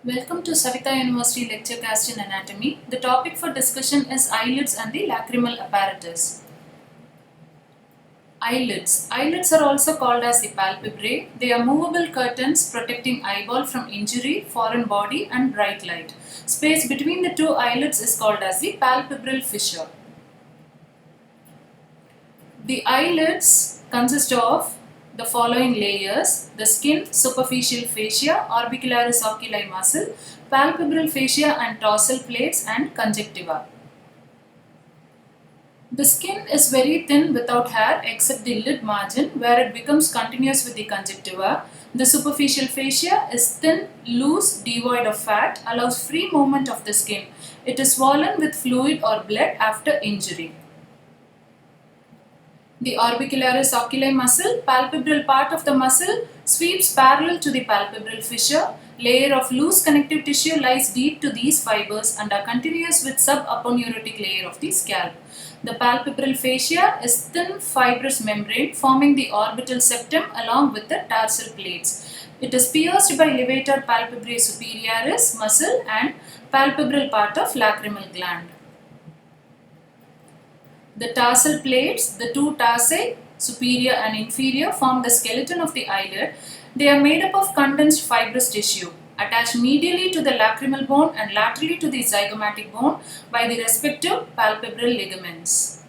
Welcome to Savita University Lecturecast in Anatomy. The topic for discussion is eyelids and the lacrimal apparatus. Eyelids. Eyelids are also called as the palpebrae. They are movable curtains protecting eyeball from injury, foreign body and bright light. Space between the two eyelids is called as the palpebral fissure. The eyelids consist of the following layers: the skin, superficial fascia, orbicularis oculi muscle, palpebral fascia and tarsal plates, and conjunctiva. The skin is very thin without hair except the lid margin where it becomes continuous with the conjunctiva. The superficial fascia is thin, loose, devoid of fat, allows free movement of the skin. It is swollen with fluid or blood after injury. The orbicularis oculi muscle, palpebral part of the muscle, sweeps parallel to the palpebral fissure. Layer of loose connective tissue lies deep to these fibers and are continuous with subaponeurotic layer of the scalp. The palpebral fascia is thin fibrous membrane forming the orbital septum along with the tarsal plates. It is pierced by levator palpebrae superioris muscle and palpebral part of lacrimal gland. The tarsal plates, the two tarsi, superior and inferior, form the skeleton of the eyelid. They are made up of condensed fibrous tissue, attached medially to the lacrimal bone and laterally to the zygomatic bone by the respective palpebral ligaments.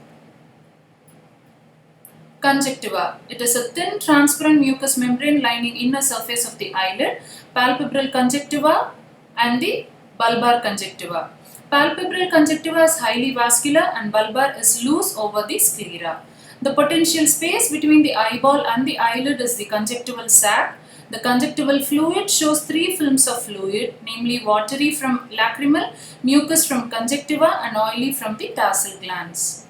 Conjunctiva. It is a thin transparent mucous membrane lining inner surface of the eyelid, palpebral conjunctiva and the bulbar conjunctiva. Palpebral conjunctiva is highly vascular and bulbar is loose over the sclera. The potential space between the eyeball and the eyelid is the conjunctival sac. The conjunctival fluid shows three films of fluid, namely watery from lacrimal, mucus from conjunctiva and oily from the tarsal glands.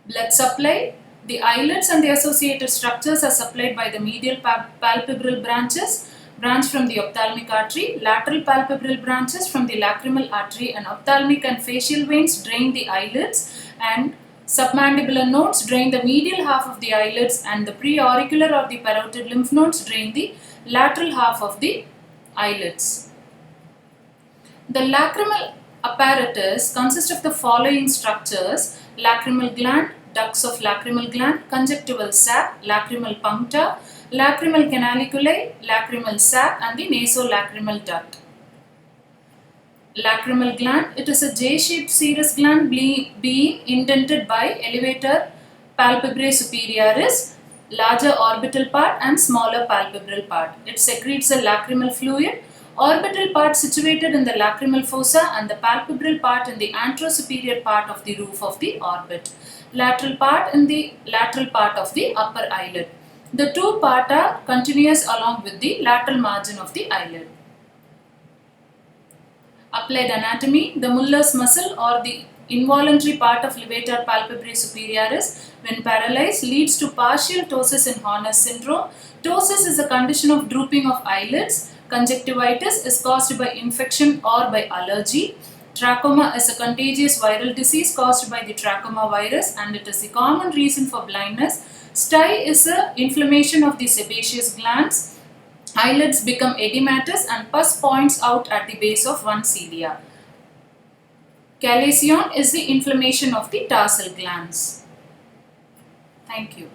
Blood supply. The eyelids and the associated structures are supplied by the medial palpebral branches, branch from the ophthalmic artery, lateral palpebral branches from the lacrimal artery, and ophthalmic and facial veins drain the eyelids, and submandibular nodes drain the medial half of the eyelids, and the preauricular or the parotid lymph nodes drain the lateral half of the eyelids. The lacrimal apparatus consists of the following structures: lacrimal gland, ducts of lacrimal gland, conjunctival sac, lacrimal puncta, lacrimal canaliculi, lacrimal sac and the nasolacrimal duct. Lacrimal gland, it is a J-shaped serous gland being indented by elevator palpebrae superioris, larger orbital part and smaller palpebral part. It secretes a lacrimal fluid. Orbital part situated in the lacrimal fossa and the palpebral part in the anterosuperior part of the roof of the orbit. Lateral part in the lateral part of the upper eyelid. The two parts are continuous along with the lateral margin of the eyelid. Applied anatomy. The Muller's muscle or the involuntary part of levator palpebrae superioris when paralyzed leads to partial ptosis in Horner's syndrome. Ptosis is a condition of drooping of eyelids. Conjunctivitis is caused by infection or by allergy. Trachoma is a contagious viral disease caused by the trachoma virus and it is the common reason for blindness. Stye is an inflammation of the sebaceous glands. Eyelids become edematous and pus points out at the base of one cilia. Chalazion is the inflammation of the tarsal glands. Thank you.